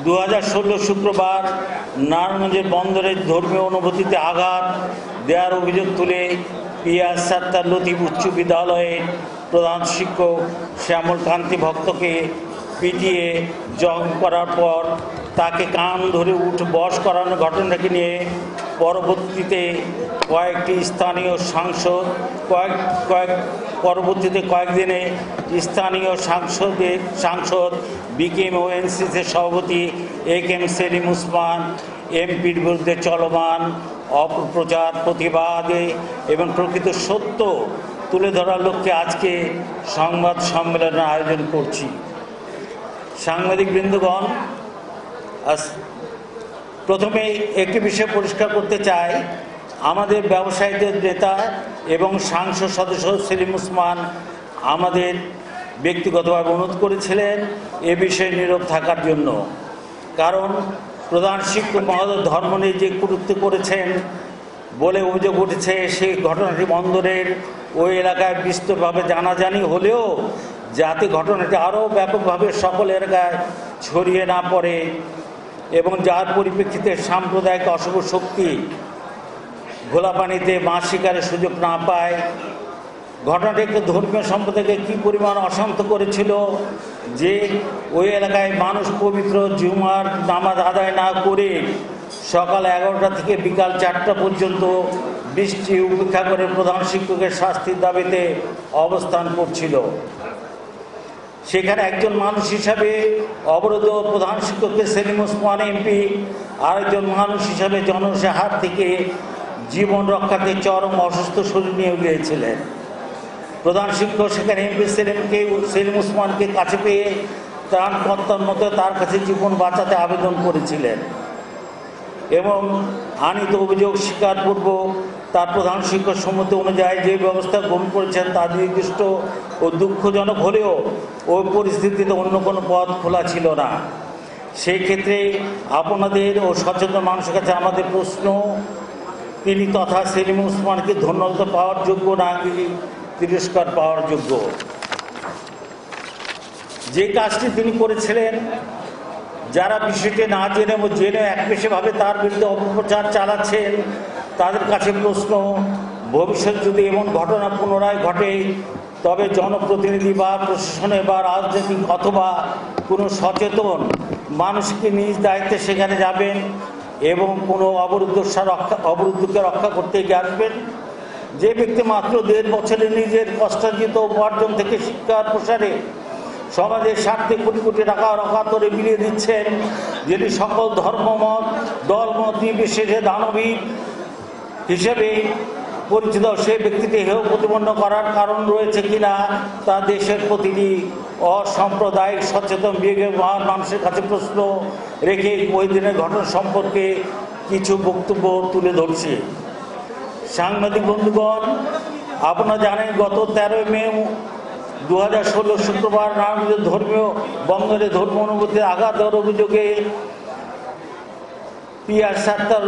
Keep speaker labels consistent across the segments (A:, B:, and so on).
A: 2016 শুক্রবার নারায়ণগঞ্জের বন্দরের ধর্মীয় অনুভূতিতে আঘাত দেওয়ার অভিযোগ তুলে পিয়াস সাত্তার লতিফ উচ্চ বিদ্যালয়ের প্রধান শিক্ষক শ্যামল কান্তি ভক্তকে পিটিয়ে জখম করার পর তাকে কান ধরে বশ করানোর ঘটনাকে নিয়ে পরবর্তীতে কয়েকটি স্থানীয় সাংসদ কয়েকদিনে স্থানীয় সাংসদ বিকেএমওএনসিসির সভাপতি AK-M সেলিম ওসমান এমপির বিরুদ্ধে চলমান অপপ্রচার প্রতিবাদে এবং প্রকৃত সত্য তুলে ধরার লক্ষ্যে আজকে সংবাদ সম্মেলনের আয়োজন করছি। সাংবাদিক বৃন্দগণ, প্রথমে একটি বিষয় পরিষ্কার করতে চাই, আমাদের ব্যবসায়ীদের নেতা এবং সংসদ সদস্য সেলিম ওসমান আমাদের ব্যক্তিগতভাবে অনুরোধ করেছিলেন এ বিষয়ে নীরব থাকার জন্য। কারণ প্রধান শিক্ষক মহোদয় ধর্ম নিয়ে যে কটূক্তি করেছেন বলে অভিযোগ উঠেছে, সেই ঘটনাটি বন্দরের ওই এলাকায় বিস্তৃতভাবে জানাজানি হলেও যাতে ঘটনাটি আরও ব্যাপকভাবে সকল এলাকায় ছড়িয়ে না পড়ে এবং যার পরিপ্রেক্ষিতে সাম্প্রদায়িক অশুভ শক্তি ঘোলা পানিতে মাছ শিকারের সুযোগ না পায়। ঘটনাটি একটি ধর্মীয় সম্প্রদায়কে কী পরিমাণ অশান্ত করেছিল যে ওই এলাকায় মানুষ পবিত্র জুমার নামাজ আদায় না করে সকাল 11টা থেকে বিকাল 4টা পর্যন্ত বৃষ্টি উপেক্ষা করে প্রধান শিক্ষকের শাস্তির দাবিতে অবস্থান করছিল। সেখানে একজন মানুষ হিসাবে অবরোধ প্রধান শিক্ষককে সেলিম ওসমান এমপি, আরেকজন মানুষ হিসাবে জনগণের হাত থেকে জীবন রক্ষার্থে চরম অসুস্থ শরীর নিয়ে গিয়েছিলেন। প্রধান শিক্ষক সেখানে এমপি সেলিম ওসমানকে কাছে পেয়ে ত্রাণকর্তার মতো তার কাছে জীবন বাঁচাতে আবেদন করেছিলেন এবং আনিত অভিযোগ স্বীকারপূর্বক তার প্রধান শিক্ষক সম্মতি অনুযায়ী যে ব্যবস্থা গ্রহণ করেছেন তা নির্দিষ্ট ও দুঃখজনক হলেও ওই পরিস্থিতিতে অন্য কোনো পথ খোলা ছিল না। সেই ক্ষেত্রে আপনাদের ও সচেতন মানুষের কাছে আমাদের প্রশ্ন, তিনি তথা সেলিম ওসমানকে ধন্যবাদ পাওয়ার যোগ্য নাকি তিরস্কার পাওয়ার যোগ্য? যে কাজটি তিনি করেছিলেন, যারা বিষয়টি না জেনে ও জেনে একপেশেভাবে তার বিরুদ্ধে অপপ্রচার চালাচ্ছেন তাদের কাছে প্রশ্ন, ভবিষ্যৎ যদি এমন ঘটনা পুনরায় ঘটে তবে জনপ্রতিনিধি বা প্রশাসনে বা রাজনৈতিক অথবা কোনো সচেতন মানুষকে নিজ দায়িত্বে সেখানে যাবেন এবং কোনো অবরুদ্ধকে রক্ষা করতে এগিয়ে আসবেন? যে ব্যক্তি মাত্র 1.5 বছরে নিজের কষ্টার্জিত উপার্জন থেকে শিক্ষার প্রসারে সমাজের স্বার্থে কোটি কোটি টাকা অকাতরে বিলিয়ে দিচ্ছেন, যিনি সকল ধর্মমত দলমত নির্বিশেষে দানবীর হিসেবে পরিচিত, সেই ব্যক্তিকে হেয় প্রতিপন্ন করার কারণ রয়েছে কিনা তা দেশের প্রতিটি অসাম্প্রদায়িক সচেতন বিবেকবান মানুষের কাছে প্রশ্ন রেখে ওই দিনের ঘটনা সম্পর্কে কিছু বক্তব্য তুলে ধরছে। সাংবাদিক বন্ধুগণ, আপনারা জানেন গত 13 মে 2016 শুক্রবার নারায়ণগঞ্জের ধর্মীয় বন্দরে ধর্ম অনুভূতির আঘাত দেওয়ার অভিযোগে পিয়াস সাত্তার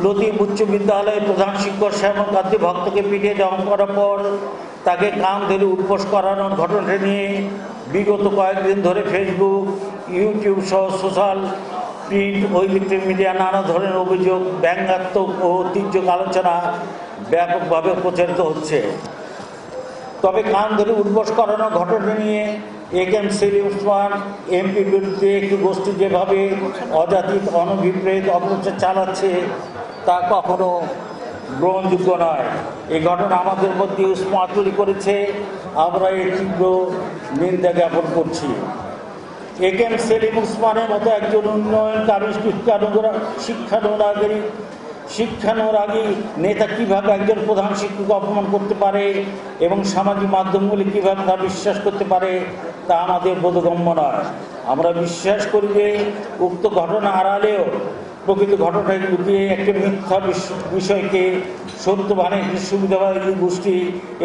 A: লতিফ উচ্চ বিদ্যালয়ের প্রধান শিক্ষক শ্যামল কান্তি ভক্তকে পিটিয়ে জখম করার পর তাকে কান ধরে উঠবোস করানোর ঘটনাটি নিয়ে বিগত কয়েকদিন ধরে ফেসবুক, ইউটিউব সহ সোশ্যাল, প্রিন্ট ও ইলেকট্রনিক মিডিয়া নানা ধরনের অভিযোগ, ব্যঙ্গাত্মক ও ঐতিহ্যক আলোচনা ব্যাপকভাবে প্রচারিত হচ্ছে। তবে কান ধরে উঠবোস করানোর ঘটনা নিয়ে AK-M সেলিম ওসমান এমপির বিরুদ্ধে একটি গোষ্ঠী যেভাবে অযাচিত অনভিপ্রেত অপপ্রচার চালাচ্ছে তা কখনো গ্রহণযোগ্য নয়। এই ঘটনা আমাদের মধ্যে উষ্মা তৈরি করেছে, আমরা এর তীব্র নিন্দা জ্ঞাপন করছি। AK-M সেলিম ওসমানের মতো একজন উন্নয়নকারী শিক্ষানুরাগী নেতা কিভাবে একজন প্রধান শিক্ষক অপমান করতে পারে এবং সামাজিক মাধ্যমগুলি কিভাবে তা বিশ্বাস করতে পারে তা আমাদের বোধগম্য নয়। আমরা বিশ্বাস করি যে উক্ত ঘটনা আড়ালেও প্রকৃত ঘটনায় লুকিয়ে একটি মিথ্যা বিষয়কে সত্য বানিয়ে একটি সুবিধাবাদী গোষ্ঠী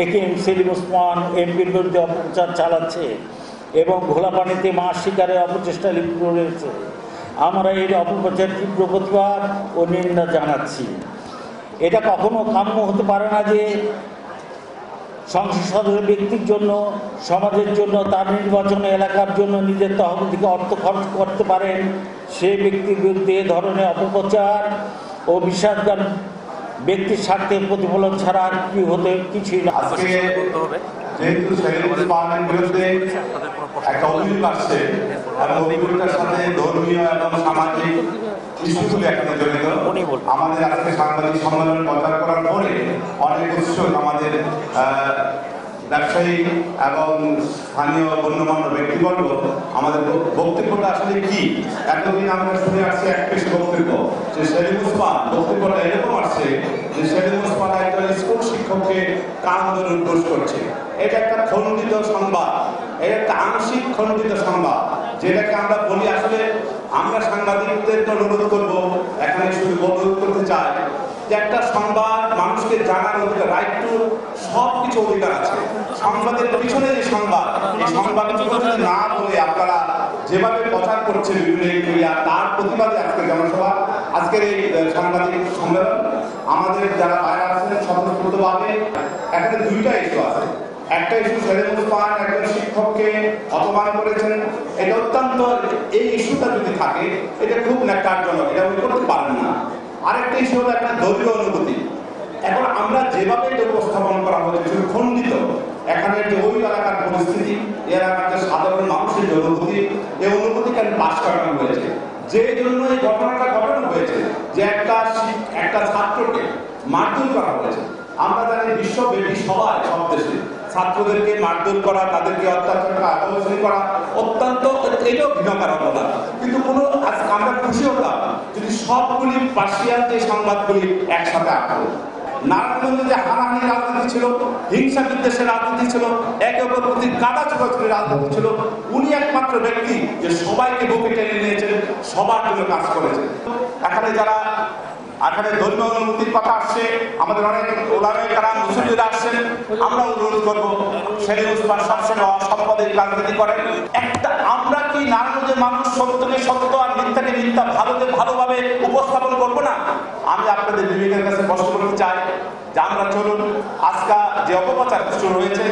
A: AK-M সেলিম ওসমান এমপির বিরুদ্ধে অপপ্রচার চালাচ্ছে এবং ঘোলা পানিতে মাছ শিকারের অপচেষ্টা লিপ্ত রয়েছে। আমরা এই অপপ্রচার তীব্র প্রতিবাদ ও নিন্দা জানাচ্ছি। এটা কখনো কাম্য হতে পারে না যে সংসদ সদস্য ব্যক্তির জন্য, সমাজের জন্য, তার নির্বাচন এলাকার জন্য নিজের তহবিল থেকে অর্থ খরচ করতে পারেন, সে ব্যক্তির বিরুদ্ধে এ ধরনের অপপ্রচার ও বিশ্বাসঘাত ব্যক্তির স্বার্থের প্রতিফলন ছাড়া আর কি হতে কিছুই না।
B: আজকে যেহেতু সেলিম ওসমানের বিরুদ্ধে একটা অভিযোগ আসছে এবং অভিযোগটার সাথে ধর্মীয় এবং সামাজিক ইস্যুগুলো এখানে জড়িত, আমাদের আজকে সাংবাদিক সম্মেলন প্রচার করার পরে অনেক উৎসুক আমাদের ব্যবসায়ী এবং স্থানীয় গণ্যমান্য ব্যক্তিবর্গ আমাদের বক্তব্যটা আসলে কি। এতদিন আমরা শুনে আসছি এক পেশ বক্তব্য যে সেলিম ওসমান, বক্তব্যটা এরকম আসছে যে সেলিম ওসমান একজন স্কুল শিক্ষককে কান ধরে উদ্ঘোষ করছে। এটা একটা খণ্ডিত সংবাদ, এটা একটা আংশিক খণ্ডিত সংবাদ, যেটাকে আমরা বলি আসলে আমরা সাংবাদিকদেরকে অনুরোধ করবো, এখানে শুধু অনুরোধ করতে চাই যে একটা সংবাদ মানুষকে জানার অধিকার, রাইট টু সব কিছু অধিকার আছে। সংবাদের পিছনে যে সংবাদ, এই সংবাদগুলো যদি না বলে আপনারা যেভাবে প্রচার করছেন বিভিন্ন মিডিয়া, তার প্রতিবাদে আজকের জনসভা, আজকের এই সাংবাদিক সম্মেলন। আমাদের যারা বাইরে আছেন স্বতঃস্ফূর্তভাবে এখানে দুইটা ইস্যু আছে। একটা ইস্যু সেলিম ওসমান একজন শিক্ষককে অপমান করেছেন, এটা অত্যন্ত, এই ইস্যুটা যদি থাকে এটা খুব ন্যাক্কারজনক, এটা উনি করতে পারেন না। আরেকটা ইস্যু হলো একটা দলীয় অনুভূতি। এখন আমরা যেভাবে এটা উপস্থাপন করা হয়েছে শুধু খণ্ডিত, এখানে যে ওই এলাকার পরিস্থিতি, এলাকার যে সাধারণ মানুষের যে অনুভূতি, এই অনুভূতিকে পাশ করানো হয়েছে। যে জন্য এই ঘটনাটা ঘটানো হয়েছে যে একটা ছাত্রকে মারধর করা হয়েছে। আমরা জানি বিশ্বব্যাপী সবাই, সব দেশে ছাত্রদেরকে মারধর করা, তাদেরকে অত্যাচার করা, অপমান করা অত্যন্ত, এটাও ঘৃণাকার অপরাধ। কিন্তু কোনো আমরা খুশি হতাম যদি সবগুলি পার্সিয়াল যে সংবাদগুলি একসাথে আসতো। নারায়ণগঞ্জে যে হানাহানি রাজনীতি ছিল, হিংসা বিদ্বেষের রাজনীতি ছিল, একে অপর প্রতি কাদা ছোড়াছুড়ি রাজনীতি ছিল, উনি একমাত্র ব্যক্তি যে সবাইকে বুকে টেনে নিয়েছেন, সবার জন্য কাজ করেছেন। এখানে ধর্মীয় অনুভূতির কথা আসছে, আমাদের অনেক ওলামায়ে কেরাম মুসল্লিরা আসছেন। আমরা অনুরোধ করবো, সেলিম ওসমান সবসময় অসাম্প্রদায়িক রাজনীতি করেন। আমরা কি নারায়ণগঞ্জের মানুষ সত্যকে সত্য আর মিথ্যাকে মিথ্যা, ভালোকে ভালোভাবে উপস্থাপন করবো না? আমি আপনাদের বিবেকের কাছে প্রশ্ন করতে চাই যে আমরা চলুন আজকে যে অপপ্রচার শুরু হয়েছে,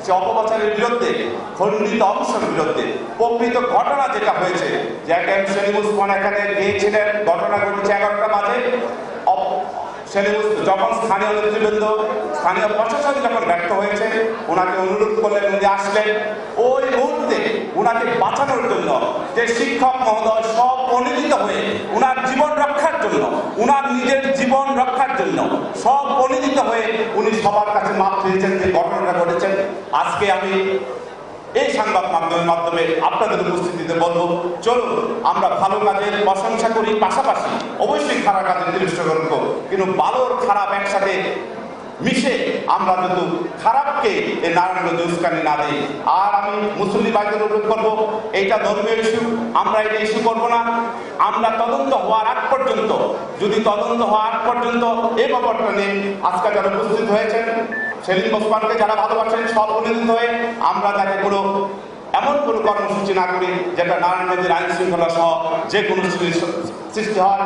B: সে অপপ্রচারের বিরুদ্ধে, খণ্ডিত অংশের বিরুদ্ধে, প্রকৃত ঘটনা যেটা হয়েছে যে সেলিম ওসমান এখানে গিয়েছিলেন, ঘটনা ঘটেছে 11টা বাজে। যখন স্থানীয় নেতৃবৃন্দ, স্থানীয় প্রশাসন যখন ব্যর্থ হয়েছে, ওনাকে অনুরোধ করলেন, উনি আসলেন। ওই মুহূর্তে উনাকে বাঁচানোর জন্য যে শিক্ষক মহোদয় সব পরিণত হয়ে উনার জীবন রক্ষার জন্য, উনার নিজের জীবন রক্ষার জন্য সব পরিণত হয়ে উনি সবার কাছে মাপ চেয়েছেন যে ঘটনাটা ঘটেছেন। আজকে আমি এই সংবাদ মাধ্যমের মাধ্যমে আপনাদের উপস্থিতিতে বলবো, চলুন আমরা ভালো কাজের প্রশংসা করি, পাশাপাশি অবশ্যই খারাপ কাজের তিরস্কার করবো, কিন্তু ভালোর খারাপ একসাথে মিশে আমরা কিন্তু খারাপকে এই নারায়ণগঞ্জে উস্কানি না দিই। আর আমি মুসল্লি ভাইদের অনুরোধ করবো, এইটা ধর্মীয় ইস্যু, আমরা এটা ইস্যু করবো না। আমরা তদন্ত হওয়ার আগ পর্যন্ত, যদি তদন্ত হওয়ার আগ পর্যন্ত এই ব্যাপারটা নিয়ে আজকে যারা উপস্থিত হয়েছেন, সেলিম ওসমানকে যারা ভালোবাসেন, সব পরিণত হয়ে আমরা যাতে এমন কোনো কর্মসূচি না করি যেটা নারায়ণগঞ্জের আইন শৃঙ্খলা সহ যে কোনো সৃষ্টি হয়।